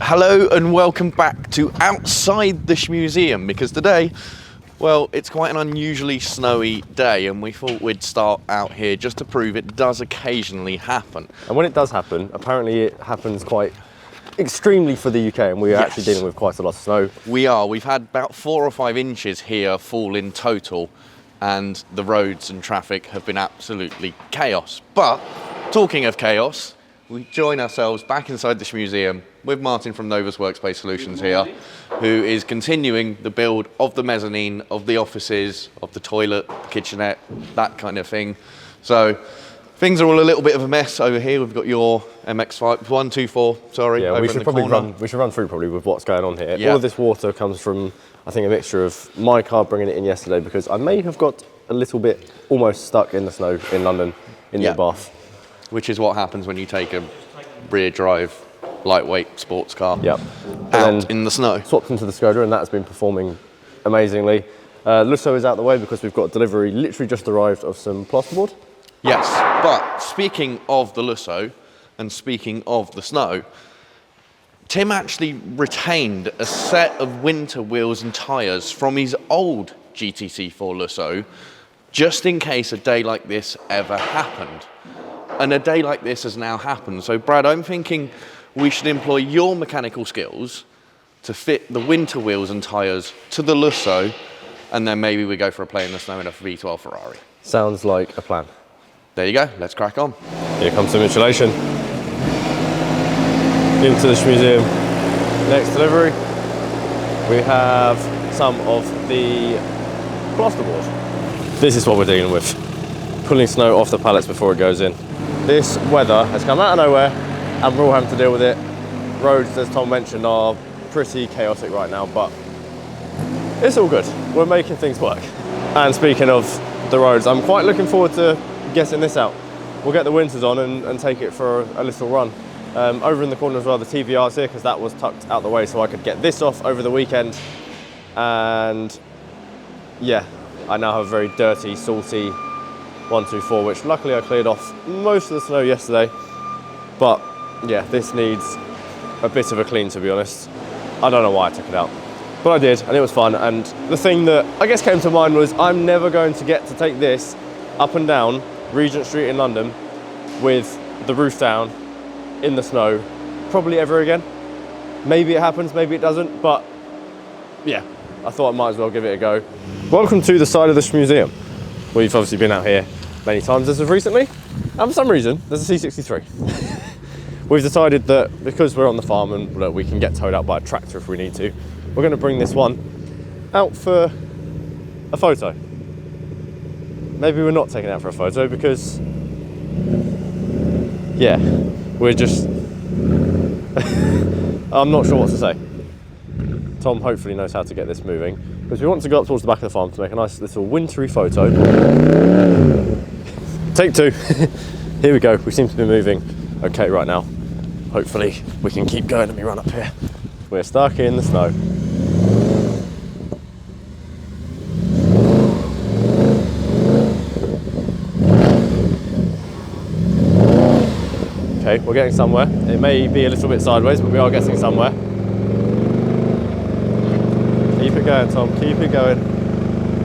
Hello and welcome back to outside the Shmuseum, because today, well, it's quite an unusually snowy day and we thought we'd start out here just to prove it does occasionally happen. And when it does happen, apparently it happens quite extremely for the UK, and we're actually dealing with quite a lot of snow. We are. We've had about 4 or 5 inches here fall in total, and the roads and traffic have been absolutely chaos. But talking of chaos, we join ourselves back inside the Shmuseum with Martin from Novus Workspace Solutions here, who is continuing the build of the mezzanine, of the offices, of the toilet, the kitchenette, that kind of thing. So things are all a little bit of a mess over here. We've got your MX5 124, sorry. Yeah, over we should probably run through with what's going on here. All of this water comes from, I think, a mixture of my car bringing it in yesterday, because I may have got a little bit almost stuck in the snow in London in the bath. Which is what happens when you take a rear drive lightweight sports car out in the snow. Swapped into the Skoda, and that's been performing amazingly. Russo is out the way because we've got delivery literally just arrived of some plasterboard. Yes, but speaking of the Russo and speaking of the snow, Tim actually retained a set of winter wheels and tyres from his old GTC4 Russo just in case a day like this ever happened. And a day like this has now happened. So Brad, I'm thinking we should employ your mechanical skills to fit the winter wheels and tyres to the Russo, and then maybe we go for a play in the snow in a V12 Ferrari. Sounds like a plan. There you go, let's crack on. Here comes some insulation. Into the Shmuseum. Next delivery, we have some of the plasterboard. This is what we're dealing with. Pulling snow off the pallets before it goes in. This weather has come out of nowhere and we're all having to deal with it. Roads, as Tom mentioned, are pretty chaotic right now, but it's all good. We're making things work. And speaking of the roads, I'm quite looking forward to getting this out. We'll get the winters on and take it for a little run. Over in the corner as well, the TVR's here because that was tucked out the way so I could get this off over the weekend. And yeah, I now have a very dirty, salty 124, which luckily I cleared off most of the snow yesterday. But yeah, this needs a bit of a clean, to be honest. I don't know why I took it out, but I did, and it was fun. And the thing that I guess came to mind was I'm never going to get to take this up and down Regent Street in London with the roof down in the snow probably ever again. Maybe it happens, maybe it doesn't, but yeah, I thought I might as well give it a go. Welcome to the side of the Shmuseum. We've obviously been out here many times as of recently, and for some reason there's a C63. We've decided that because we're on the farm and look, we can get towed out by a tractor if we need to, we're going to bring this one out for a photo. Maybe we're not taking it out for a photo because, yeah, we're just, I'm not sure what to say. Tom hopefully knows how to get this moving, because we want to go up towards the back of the farm to make a nice little wintry photo. Take 2. Here we go. We seem to be moving okay right now. Hopefully we can keep going and we run up here. We're stuck in the snow. Okay, we're getting somewhere. It may be a little bit sideways, but we are getting somewhere. Keep it going, Tom, keep it going.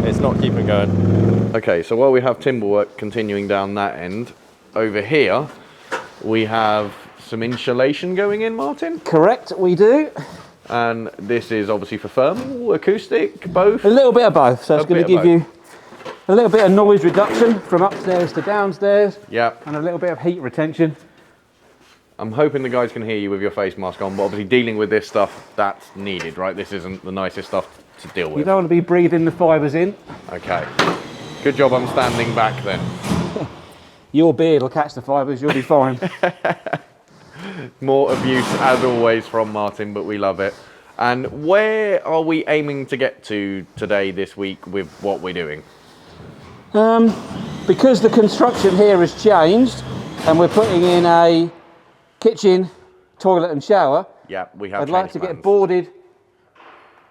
It's not keeping going. Okay, so while we have timber work continuing down that end, over here we have some insulation going in, Martin? Correct, we do. And this is obviously for thermal, acoustic, both? A little bit of both, so it's going to give you a little bit of noise reduction from upstairs to downstairs. Yep. And a little bit of heat retention. I'm hoping the guys can hear you with your face mask on, but obviously dealing with this stuff, that's needed, right? This isn't the nicest stuff to deal with. You don't want to be breathing the fibres in. Okay. Good job I'm standing back then. Your beard will catch the fibres, you'll be fine. More abuse as always from Martin, but we love it. And where are we aiming to get to today, this week, with what we're doing? Because the construction here has changed and we're putting in a kitchen, toilet and shower. Yeah, we have. I'd like to get boarded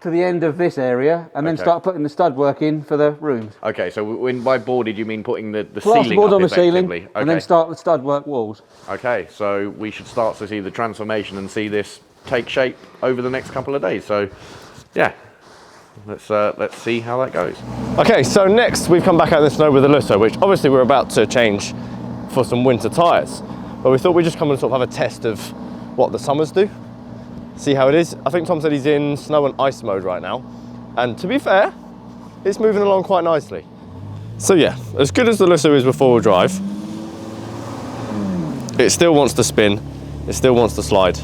to the end of this area and then start putting the stud work in for the rooms. Okay, so when by boarded you mean putting the ceiling plasterboard up on the ceiling, okay. and then start the stud work walls. Okay, so we should start to see the transformation and see this take shape over the next couple of days. So yeah, let's see how that goes. Okay, so next we've come back out in the snow with the Russo, which obviously we're about to change for some winter tyres. But we thought we'd just come and sort of have a test of what the summers do, see how it is. I think Tom said he's in snow and ice mode right now. And to be fair, it's moving along quite nicely. So yeah, as good as the Russo is with four-wheel drive, it still wants to spin, it still wants to slide.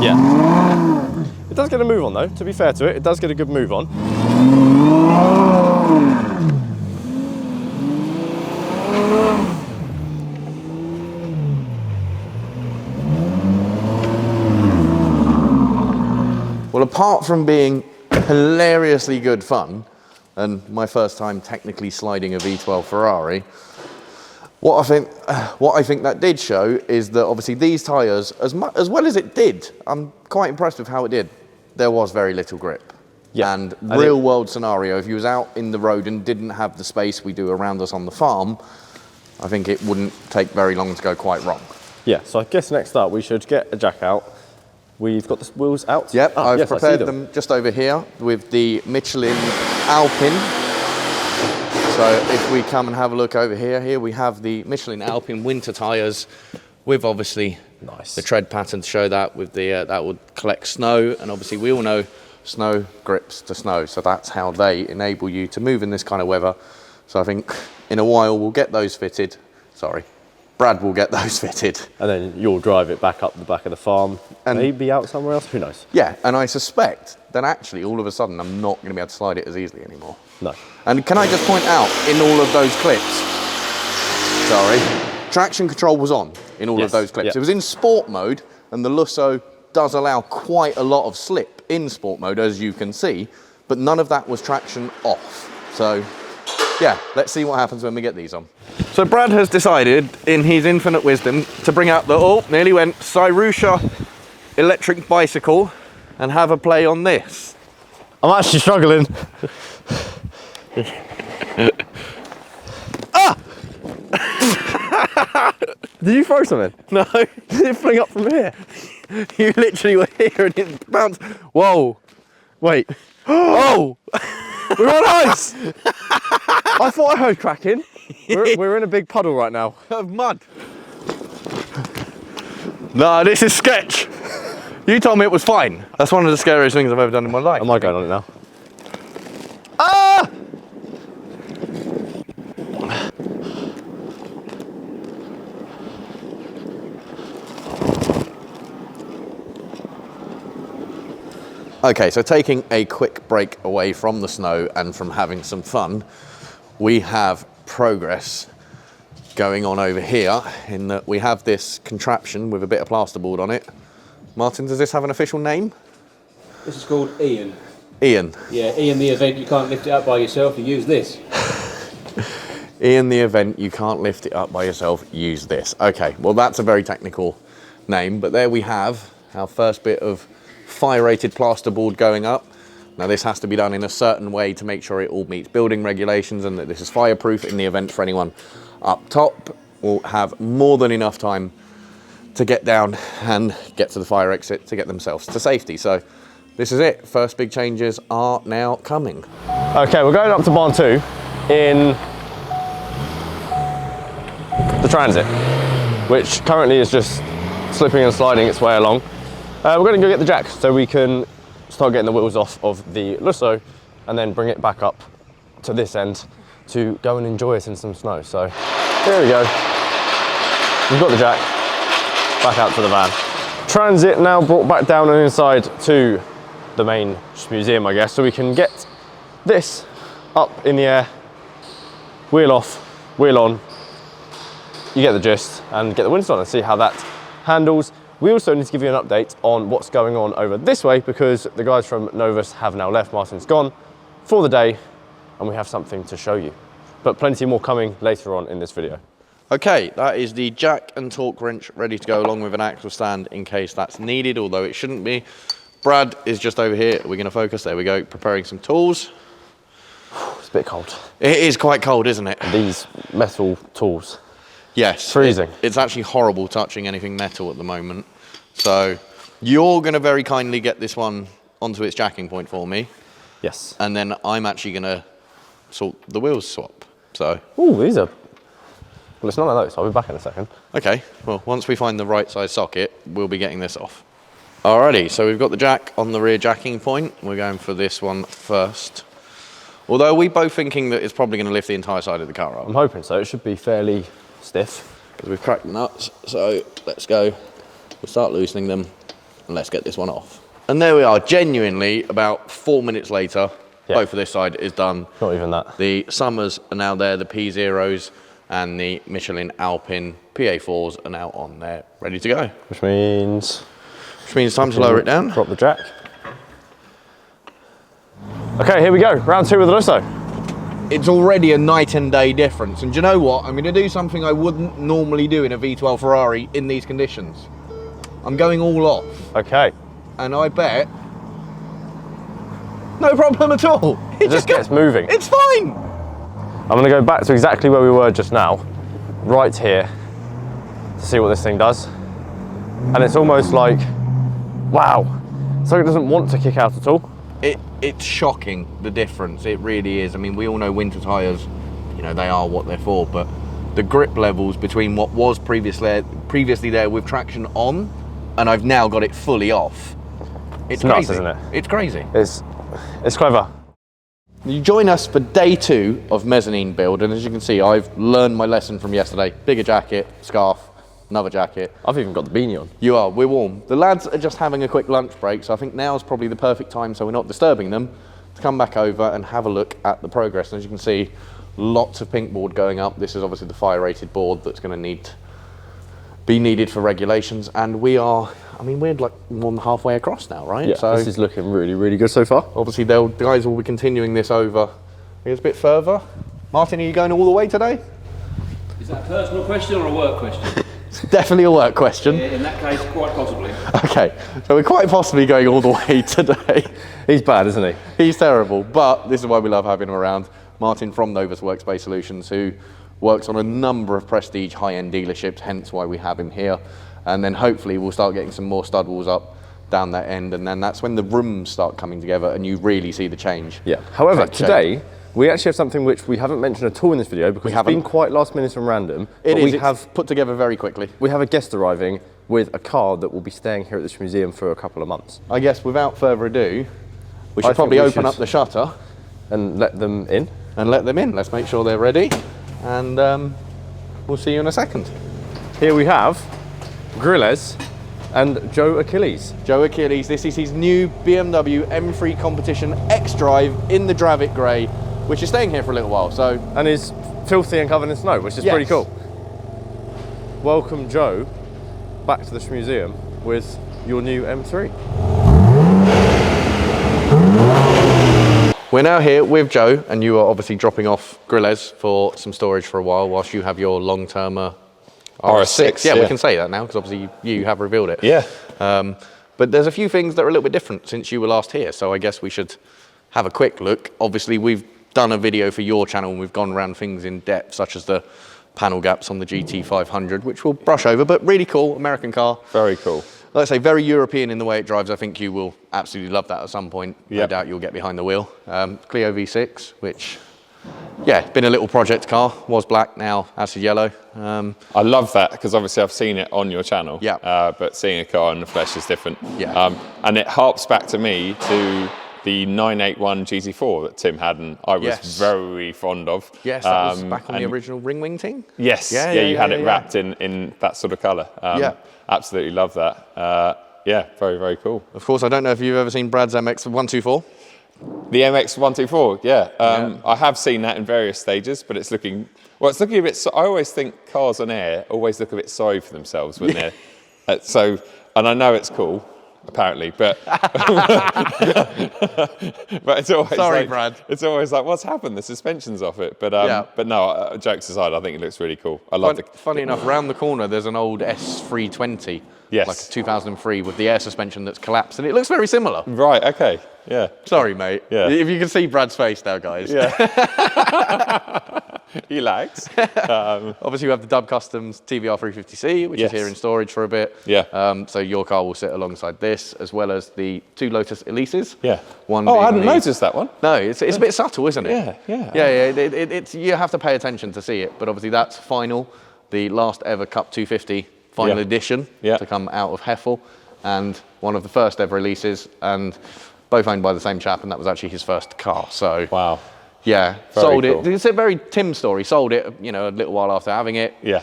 Yeah. It does get a move on though, to be fair to it, it does get a good move on. Well, apart from being hilariously good fun, and my first time technically sliding a V12 Ferrari, what I think that did show is that obviously these tyres, as well as it did, I'm quite impressed with how it did. There was very little grip. Yeah. And real world scenario, if you was out in the road and didn't have the space we do around us on the farm, I think it wouldn't take very long to go quite wrong. Yeah, so I guess next up we should get a jack out. We've got the wheels out. Yep, I've prepared them just over here with the Michelin Alpine. So if we come and have a look over here we have the Michelin Alpine winter tyres with obviously the tread pattern to show that with the that would collect snow, and obviously we all know snow grips to snow, so that's how they enable you to move in this kind of weather. So I think in a while we'll get those fitted. Sorry. Brad will get those fitted. And then you'll drive it back up the back of the farm and maybe out somewhere else, who knows? Yeah, and I suspect that actually all of a sudden I'm not going to be able to slide it as easily anymore. No. And can I just point out, in all of those clips, sorry, traction control was on in all of those clips. Yep. It was in sport mode, and the Russo does allow quite a lot of slip in sport mode, as you can see, but none of that was traction off. So yeah, let's see what happens when we get these on. So Brad has decided, in his infinite wisdom, to bring out the, nearly went, Cyrusha electric bicycle and have a play on this. I'm actually struggling. Ah! Did you throw something? No. Did it fling up from here? You literally were here and it bounced. Whoa. Wait. Oh! We're on ice! I thought I heard cracking. We're in a big puddle right now. Of mud. No, this is sketch. You told me it was fine. That's one of the scariest things I've ever done in my life. Am I going on it now? Ah! Okay, so taking a quick break away from the snow and from having some fun, we have progress going on over here in that we have this contraption with a bit of plasterboard on it. Martin, does this have an official name? This is called Ian. Ian. Yeah, Ian the event, you can't lift it up by yourself, you use this. Ian the event, you can't lift it up by yourself, use this. Okay, well that's a very technical name, but there we have our first bit of fire-rated plasterboard going up. Now this has to be done in a certain way to make sure it all meets building regulations and that this is fireproof in the event for anyone up top will have more than enough time to get down and get to the fire exit to get themselves to safety. So this is it. First big changes are now coming. Okay, we're going up to barn 2 in the Transit, which currently is just slipping and sliding its way along. We're going to go get the jack so we can start getting the wheels off of the Russo and then bring it back up to this end to go and enjoy it in some snow. So here we go. We've got the jack back out to the van. Transit now brought back down and inside to the main Shmuseum, I guess, so we can get this up in the air, wheel off, wheel on. You get the gist, and get the winds on and see how that handles. We also need to give you an update on what's going on over this way because the guys from Novus have now left. Martin's gone for the day and we have something to show you. But plenty more coming later on in this video. Okay, that is the jack and torque wrench ready to go along with an axle stand in case that's needed, although it shouldn't be. Brad is just over here. We're going to focus. There we go, preparing some tools. It's a bit cold. It is quite cold, isn't it? These metal tools. Yes. Freezing. It's actually horrible touching anything metal at the moment. So you're going to very kindly get this one onto its jacking point for me. Yes. And then I'm actually going to sort the wheels swap. So. Ooh, these are... Well, it's not like those. I'll be back in a second. Okay. Well, once we find the right size socket, we'll be getting this off. Alrighty, so we've got the jack on the rear jacking point. We're going for this one first. Although we're both thinking that it's probably going to lift the entire side of the car up. I'm hoping so. It should be fairly stiff. Because we've cracked the nuts, so let's go. We'll start loosening them, and let's get this one off. And there we are, genuinely, about 4 minutes later, both of this side is done. Not even that. The Summers are now there, the P0s, and the Michelin Alpine PA4s are now on there, ready to go. Which means time to lower it down. Drop the jack. Okay, here we go. Round 2 with the Russo. It's already a night and day difference. And do you know what? I'm going to do something I wouldn't normally do in a V12 Ferrari in these conditions. I'm going all off. Okay. And I bet no problem at all. It just gets moving. It's fine. I'm going to go back to exactly where we were just now, right here, to see what this thing does. And it's almost like, wow, so it doesn't want to kick out at all. It's shocking, the difference. It really is. I mean, we all know winter tyres, you know, they are what they're for, but the grip levels between what was previously there with traction on, and I've now got it fully off. It's crazy, nuts, isn't it? It's crazy. It's clever. You join us for day 2 of Mezzanine build, and as you can see, I've learned my lesson from yesterday. Bigger jacket, scarf, another jacket. I've even got the beanie on. You are, we're warm. The lads are just having a quick lunch break, so I think now's probably the perfect time, so we're not disturbing them, to come back over and have a look at the progress. And as you can see, lots of pink board going up. This is obviously the fire rated board that's going to be needed for regulations, and we are, I mean, we're like more than halfway across now, right? Yeah, so this is looking really, really good so far. Obviously, the guys will be continuing this over, I guess, a bit further. Martin, are you going all the way today? Is that a personal question or a work question? Definitely a work question. In that case, quite possibly. Okay, so we're quite possibly going all the way today. He's bad, isn't he? He's terrible, but this is why we love having him around. Martin from Novus Workspace Solutions, who works on a number of prestige high-end dealerships, hence why we have him here. And then hopefully we'll start getting some more stud walls up down that end, and then that's when the rooms start coming together and you really see the change. Yeah. However, today, we actually have something which we haven't mentioned at all in this video because it's been quite last minute and random. We have put together very quickly. We have a guest arriving with a car that will be staying here at the Shmuseum for a couple of months. I guess without further ado, we should probably open up the shutter. And let them in? And let them in. Let's make sure they're ready. And we'll see you in a second. Here we have Grillez and Joe Achilles. Joe Achilles, this is his new BMW M3 Competition xDrive in the Dravit Grey, which is staying here for a little while. So, and is filthy and covered in snow, which is pretty cool. Welcome, Joe, back to the Shmuseum with your new M3. We're now here with Joe, and you are obviously dropping off Grillez for some storage for a while whilst you have your long-termer RS6. Yeah, we can say that now because obviously you have revealed it. Yeah. But there's a few things that are a little bit different since you were last here, so I guess we should have a quick look. Obviously, we've done a video for your channel and we've gone around things in depth, such as the panel gaps on the GT 500, which we'll brush over, but really cool, American car. Very cool. Like I say, very European in the way it drives. I think you will absolutely love that at some point. Yep. No doubt you'll get behind the wheel. Clio V6, which, yeah, been a little project car. Was black, now acid yellow. I love that because obviously I've seen it on your channel. Yeah. But seeing a car in the flesh is different. Yeah. And it harps back to me to the 981 GT4 that Tim had and I was very fond of. Yes, that was back on the original Ring Wing thing. Yes, you had it wrapped in that sort of colour. Absolutely love that. Yeah, very, very cool. Of course, I don't know if you've ever seen Brad's MX-124. The MX-124, yeah. I have seen that in various stages, but it's looking a bit, I always think cars on air always look a bit sorry for themselves when they're, and I know it's cool, apparently, but but it's always sorry, Brad. It's always like, what's happened? The suspension's off it, but no, jokes aside, I think it looks really cool. I love it. Funny enough, round the corner there's an old S320, like a 2003 with the air suspension that's collapsed, and it looks very similar. Right. Okay. Yeah. Sorry, mate. Yeah. If you can see Brad's face now, guys. Yeah. He lags. Obviously, we have the Dub Customs TVR 350C, which Yes. is here in storage for a bit. Yeah. So your car will sit alongside this, as well as the 2 Lotus Elises. Yeah. One Oh, I being hadn't the- noticed that one. No, it's a bit subtle, isn't it? Yeah. It's you have to pay attention to see it, but obviously that's final, the last ever Cup 250 final Yeah. edition Yeah. to come out of Heffel, and one of the first ever releases, and both owned by the same chap, and that was actually his first car. So Wow. yeah, Very sold cool. it. It's a very Tim story. Sold it, a little while after having it, Yeah.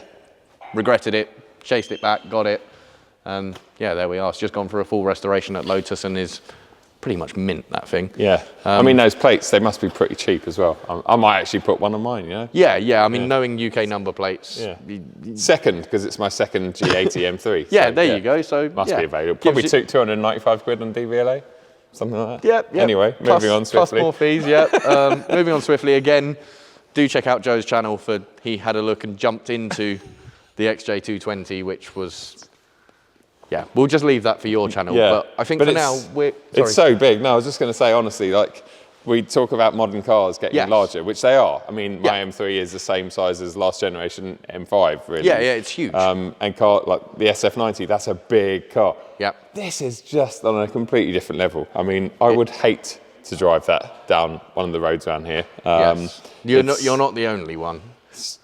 regretted it, chased it back, got it, and yeah, there we are. It's just gone for a full restoration at Lotus and is pretty much mint, that thing. Yeah. I mean, those plates, they must be pretty cheap as well. I might actually put one on mine, Yeah. I mean, knowing UK number plates. Yeah. Second, because it's my second G80 M3. Yeah, so, there you go. So Must yeah, be available. gives Probably you- took 295 quid on DVLA, something like that. Yeah. Anyway, moving on swiftly. Plus more fees, yeah. Moving on swiftly again. Do check out Joe's channel he had a look and jumped into the XJ220, which was, yeah, we'll just leave that for your channel. Yeah. But I think But for now, It's so big. No, I was just going to say, honestly, like, we talk about modern cars getting Yes. larger, which they are. I mean, my Yeah. M3 is the same size as last generation M5, really. Yeah, it's huge. And like the SF90, that's a big car. Yep. This is just on a completely different level. I mean, I would hate to drive that down one of the roads around here. Yes. You're it's not the only one.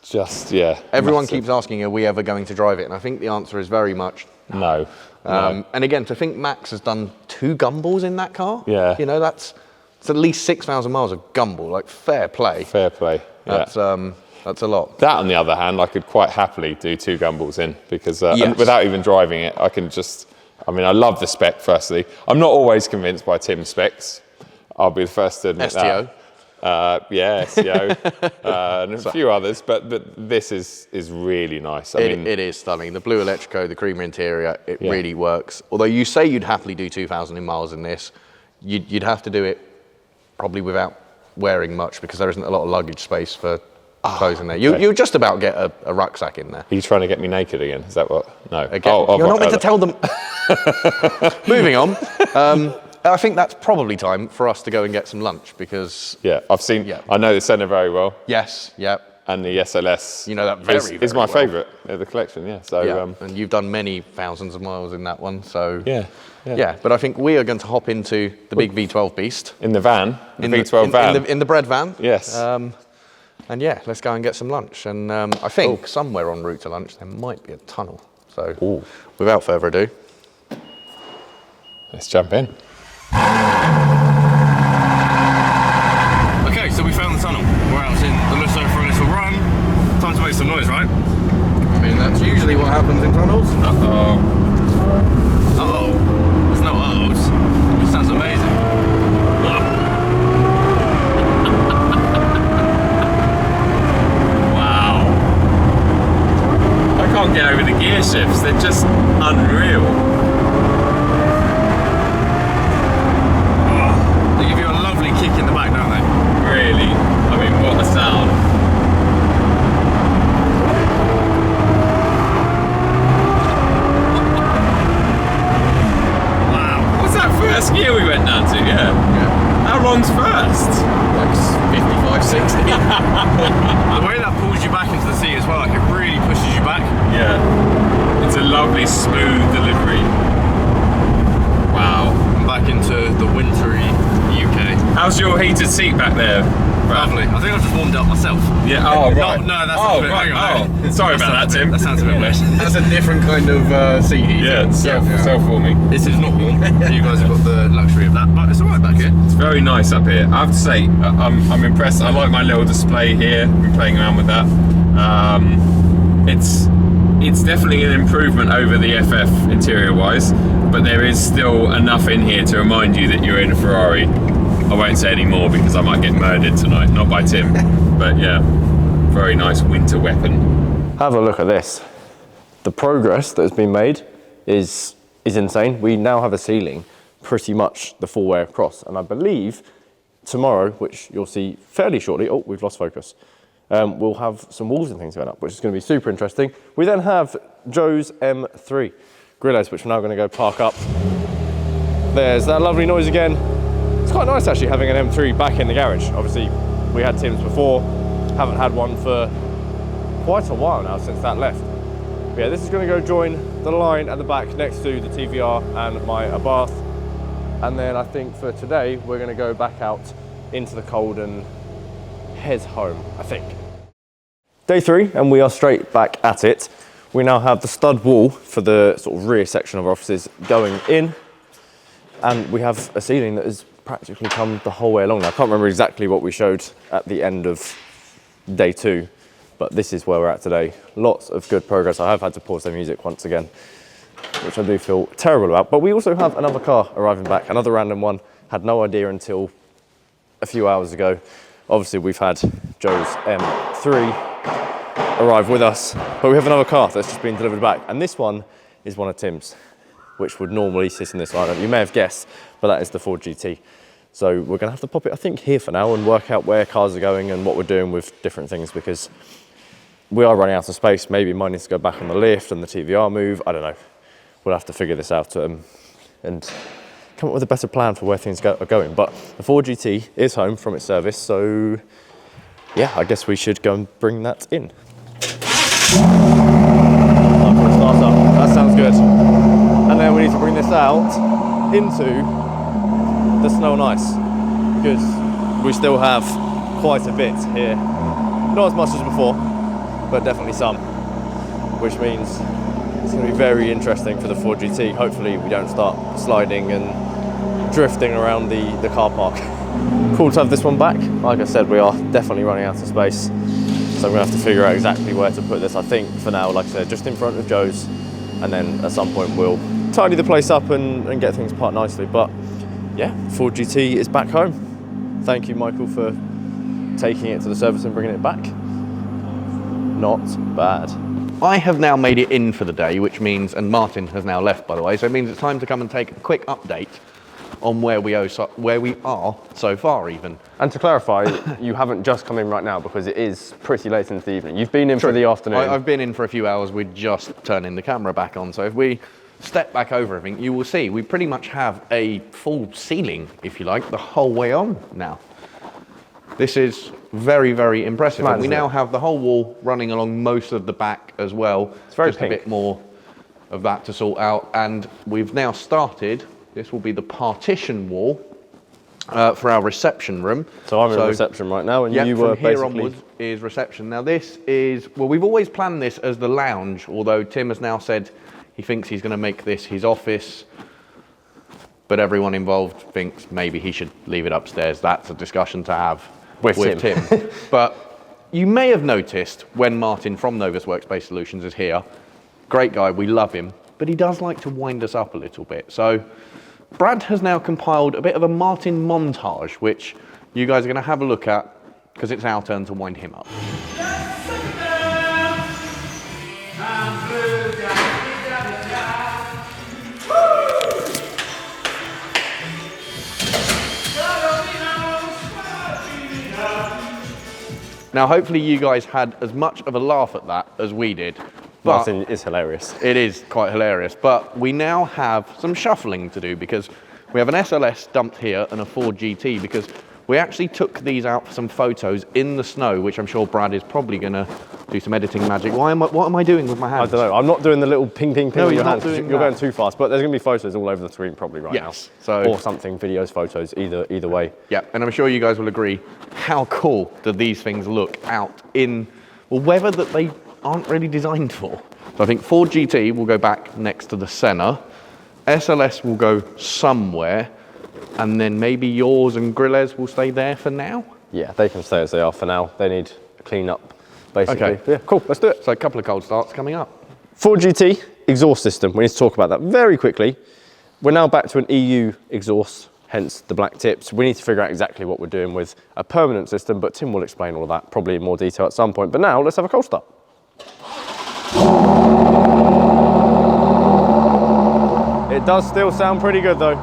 just, yeah. Everyone massive. keeps asking, are we ever going to drive it? And I think the answer is very much No. No. And again, to think Max has done 2 gumballs in that car, Yeah. that's at least 6,000 miles of gumball. Like, fair play. Fair play. Yeah. That's a lot. That, on the other hand, I could quite happily do 2 gumballs in because and Yes. without even driving it, I can just. I mean, I love the spec. Firstly, I'm not always convinced by Tim's specs. I'll be the first to admit STO. that. Yeah, STO, and a few others, but this is really nice. I mean, It is stunning. The blue electrico, the creamer interior, it Yeah. really works. Although you say you'd happily do 2,000 miles in this, you'd have to do it probably without wearing much because there isn't a lot of luggage space for clothes in there. You'll just about get a rucksack in there. are you trying to get me naked again? Is that what? No. Again, Oh, you're not meant to tell them. Moving on. I think that's probably time for us to go and get some lunch because, Yeah, I've seen. Yeah. I know the Senna very well, yes, yeah, and the SLS. You know that very, is very my well. favourite of the collection. Yeah. So. yeah. And you've done many thousands of miles in that one, so Yeah. yeah. But I think we are going to hop into the big V12 beast. In the van, the In V12 the, van. in the bread van. Yes. And yeah, let's go and get some lunch. And I think somewhere en route to lunch there might be a tunnel. So Ooh. without further ado, Let's jump in. Okay, so we found the tunnel. We're out in the Russo for a little run. Time to make some noise, right? I mean that's usually what happens in tunnels. Uh-oh. Uh-oh. There's no uh-ohs. It sounds amazing. Wow. I can't get over the gear shifts. They're just unreal. They give you a lovely kick in the back, don't they? Really. I mean, what a sound. Wow. What's that first gear we went down to? Yeah. How long's first? Like 55, 60. The way that pulls you back into the seat as well, like it really pushes you back. Yeah. It's a lovely, smooth delivery. Wow. I'm back into the wintry UK. How's your heated seat back there? Lovely. I think I've just warmed up myself. Yeah. Oh, right. No, that's a bit. Hang on. Sorry about that, Tim. That sounds a bit weird. That's a different kind of seat heat. Yeah, Self-warming. This is not warm. You guys have got the luxury of that, but it's alright back here. It's very nice up here. I have to say, I'm impressed. I like my little display here. I've been playing around with that. It's definitely an improvement over the FF interior-wise, but there is still enough in here to remind you that you're in a Ferrari. I won't say any more because I might get murdered tonight. Not by Tim, but yeah, very nice winter weapon. Have a look at this. The progress that has been made is insane. We now have a ceiling pretty much the full way across, and I believe tomorrow, which you'll see fairly shortly, oh, we've lost focus, we'll have some walls and things going up, which is going to be super interesting. We then have Joe's M3 Grillez, which we're now going to go park up. There's that lovely noise again. It's quite nice actually having an M3 back in the garage. Obviously, we had Tim's before, Haven't had one for quite a while now since that left. But yeah, this is going to go join the line at the back next to the TVR and my Abarth. And then I think for today, we're going to go back out into the cold and head home, I think. Day 3, and we are straight back at it. We now have the stud wall for the sort of rear section of our offices going in. And we have a ceiling that has practically come the whole way along. Now, I can't remember exactly what we showed at the end of day 2, but this is where we're at today. Lots of good progress. I have had to pause the music once again, which I do feel terrible about. But we also have another car arriving back, another random one. Had no idea until a few hours ago. Obviously, we've had Joe's M3 arrive with us, but we have another car that's just been delivered back. And this one is one of Tim's, which would normally sit in this lineup. You may have guessed, but that is the Ford GT. So we're gonna have to pop it, I think, here for now and work out where cars are going and what we're doing with different things, because we are running out of space. Maybe mine needs to go back on the lift and the TVR move. I don't know. We'll have to figure this out and come up with a better plan for where things are going. But the Ford GT is home from its service, so yeah, I guess we should go and bring that in. That sounds good. And then we need to bring this out into the snow and ice, because we still have quite a bit here. Not as much as before, but definitely some, which means it's going to be very interesting for the Ford GT. Hopefully we don't start sliding and drifting around the car park. Cool to have this one back. Like I said, we are definitely running out of space, so I'm going to have to figure out exactly where to put this. I think for now, like I said, just in front of Joe's, and then at some point we'll tidy the place up and get things parked nicely. But yeah, Ford GT is back home. Thank you, Michael, for taking it to the service and bringing it back. Not bad. I have now made it in for the day, which means, and Martin has now left, by the way, so it means it's time to come and take a quick update on where we are so far even. And to clarify, you haven't just come in right now, because it is pretty late into the evening. You've been in for the afternoon. I've been in for a few hours. We're just turning the camera back on. So if we step back over everything, you will see we pretty much have a full ceiling, if you like, the whole way on now. This is very, very impressive. Mad, and we now have the whole wall running along most of the back as well. It's very just pink. A bit more of that to sort out. And we've now started, this will be the partition wall for our reception room. So I'm in reception right now, and yeah, you were from here basically... onwards is reception. Now this is, well, we've always planned this as the lounge, although Tim has now said he thinks he's going to make this his office, but everyone involved thinks maybe he should leave it upstairs. That's a discussion to have with Tim. But you may have noticed when Martin from Novus Workspace Solutions is here, great guy, we love him, but he does like to wind us up a little bit. So Brad has now compiled a bit of a Martin montage, which you guys are going to have a look at, because it's our turn to wind him up. Now, hopefully you guys had as much of a laugh at that as we did. Martin is hilarious. It is quite hilarious, but we now have some shuffling to do, because we have an SLS dumped here and a Ford GT, because we actually took these out for some photos in the snow, which I'm sure Brad is probably going to do some editing magic. What am I doing with my hands? I don't know. I'm not doing the little ping, ping, ping No, with you're your not hands. doing You're that. going too fast, but there's going to be photos all over the screen probably right now. So, or something, videos, photos, either way. Yeah, and I'm sure you guys will agree, how cool do these things look out in weather that they aren't really designed for. So I think Ford GT will go back next to the Senna, SLS will go somewhere, and then maybe yours and Grillez will stay there for now? Yeah, they can stay as they are for now. They need a clean up, basically. Okay. Yeah, cool, let's do it. So a couple of cold starts coming up. Ford GT exhaust system, we need to talk about that very quickly. We're now back to an EU exhaust, hence the black tips. We need to figure out exactly what we're doing with a permanent system, but Tim will explain all of that probably in more detail at some point. But now, let's have a cold start. It does still sound pretty good though.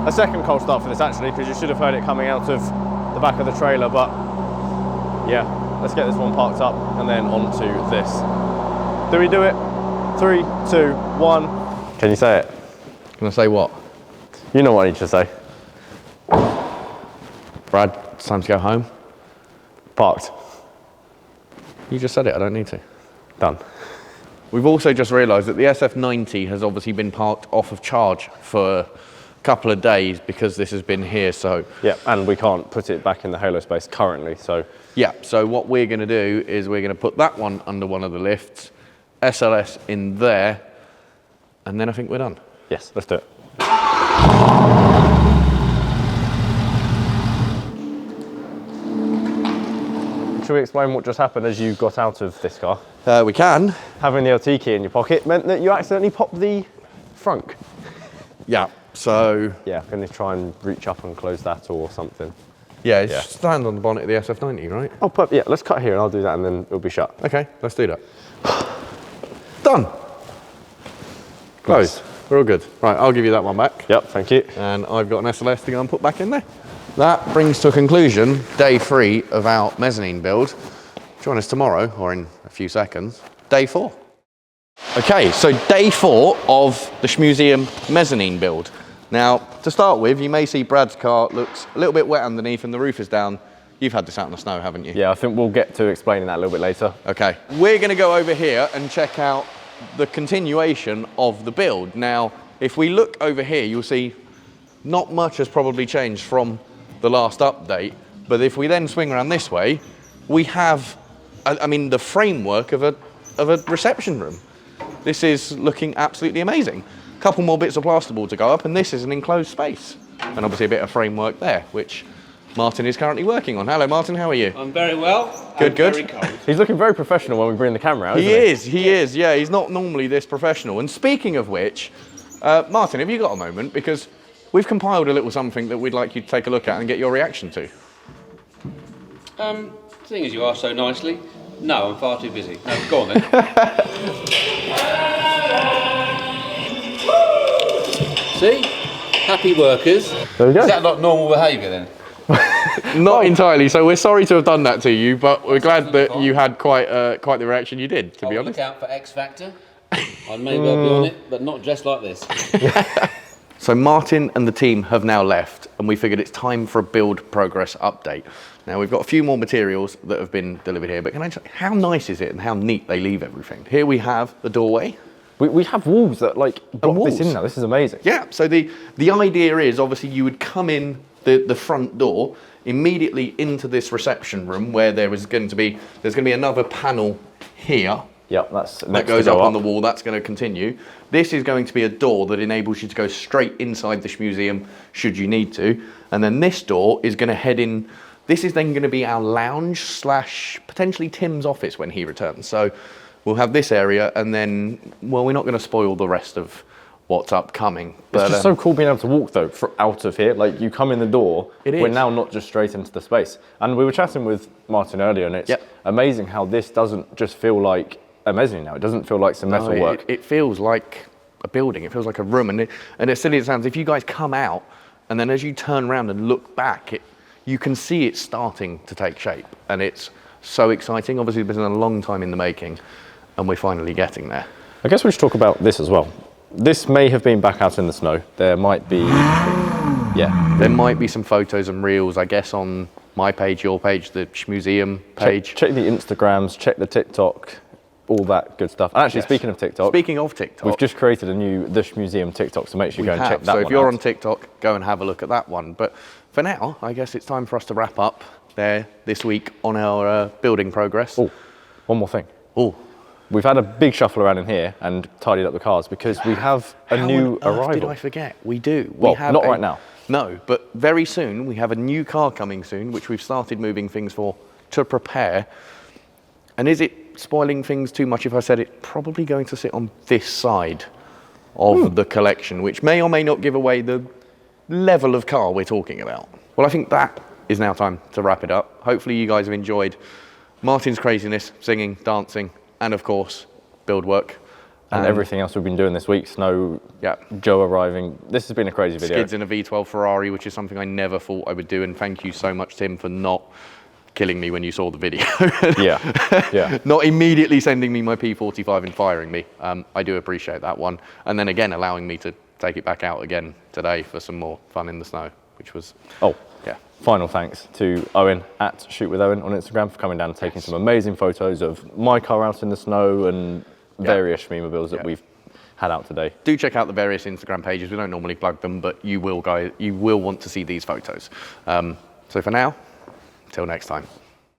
A second cold start for this actually, because you should have heard it coming out of the back of the trailer, but yeah, let's get this one parked up and then on to this. Do we do it? 3, 2, 1. Can you say it? Can I say what? You know what I need to say. Brad, it's time to go home. Parked. You just said it, I don't need to. Done. We've also just realised that the SF90 has obviously been parked off of charge for a couple of days because this has been here, so... Yeah, and we can't put it back in the halo space currently, so... Yeah, so what we're going to do is we're going to put that one under one of the lifts, SLS in there, and then I think we're done. Yes, let's do it. Should we explain what just happened as you got out of this car? We can. Having the LT key in your pocket meant that you accidentally popped the frunk. Yeah, so... Yeah, going to try and reach up and close that or something. Yeah, it's stand on the bonnet of the SF90, right? Oh, yeah, let's cut here and I'll do that and then it'll be shut. Okay, let's do that. Done. Closed. We're all good. Right, I'll give you that one back. Yep, thank you. And I've got an SLS to go and put back in there. That brings to a conclusion day 3 of our mezzanine build. Join us tomorrow, or in a few seconds, day 4. Okay, so day 4 of the Shmuseum mezzanine build. Now, to start with, you may see Brad's car looks a little bit wet underneath and the roof is down. You've had this out in the snow, haven't you? Yeah, I think we'll get to explaining that a little bit later. Okay. We're going to go over here and check out the continuation of the build. Now, if we look over here, you'll see not much has probably changed from the last update, but if we then swing around this way, we have, I mean, the framework of a reception room. This is looking absolutely amazing. A couple more bits of plasterboard to go up, and this is an enclosed space. And obviously a bit of framework there, which Martin is currently working on. Hello, Martin, how are you? I'm very well. Good, good. Very cold. He's looking very professional when we bring the camera out, He is, yeah. He's not normally this professional. And speaking of which, Martin, have you got a moment? Because we've compiled a little something that we'd like you to take a look at and get your reaction to. Seeing as you asked so nicely, no, I'm far too busy. No, go on then. See? Happy workers. There we go. Is that not normal behaviour then? Not entirely, so we're sorry to have done that to you, but we're glad that you had quite the reaction you did, to be I'll honest. look out for X Factor. I may well be on it, but not dressed like this. So Martin and the team have now left, and we figured it's time for a build progress update. Now we've got a few more materials that have been delivered here, but can I just, how nice is it and how neat they leave everything? Here we have the doorway. We have walls that like block walls. this in now. This is amazing. Yeah, so the idea is obviously you would come in the front door immediately into this reception room where there's going to be another panel here. Yep, That goes up on the wall, that's going to continue. This is going to be a door that enables you to go straight inside the Shmuseum should you need to. And then this door is going to head in, this is then going to be our lounge / potentially Tim's office when he returns. So we'll have this area and then, well, we're not going to spoil the rest of what's upcoming. But, it's just so cool being able to walk though out of here. Like you come in the door, we're now not just straight into the space. And we were chatting with Martin earlier and it's amazing how this doesn't just feel like a mezzanine now. It doesn't feel like some metal work. It feels like a building. It feels like a room. And as silly as it sounds, if you guys come out and then as you turn around and look back, you can see it starting to take shape. And it's so exciting. Obviously, it's been a long time in the making and we're finally getting there. I guess we should talk about this as well. This may have been back out in the snow. There might be, there might be some photos and reels, I guess, on my page, your page, the Shmuseum page. Check the Instagrams, check the TikTok, all that good stuff. And actually, speaking of TikTok, we've just created a new The Shmuseum TikTok, so make sure you go and check that one out. So if you're on TikTok, go and have a look at that one. But for now, I guess it's time for us to wrap up there this week on our building progress. Oh, one more thing. Oh. We've had a big shuffle around in here and tidied up the cars because we have a new arrival. How did I forget? We do. Well, not right now. No, but very soon we have a new car coming soon, which we've started moving things for to prepare. And is it spoiling things too much if I said it's probably going to sit on this side of the collection, which may or may not give away the level of car we're talking about? Well, I think that is now time to wrap it up. Hopefully you guys have enjoyed Martin's craziness, singing, dancing, and of course, build work. And everything else we've been doing this week, snow, Joe arriving. This has been a crazy video. Skids in a V12 Ferrari, which is something I never thought I would do. And thank you so much, Tim, for not killing me when you saw the video. Not immediately sending me my P45 and firing me. I do appreciate that one. And then again, allowing me to take it back out again today for some more fun in the snow, which was Yeah. Final thanks to Owen at Shoot with Owen on Instagram for coming down and taking some amazing photos of my car out in the snow and various Shmuseum that we've had out today. Do check out the various Instagram pages. We don't normally plug them, but you will want to see these photos. So for now, till next time.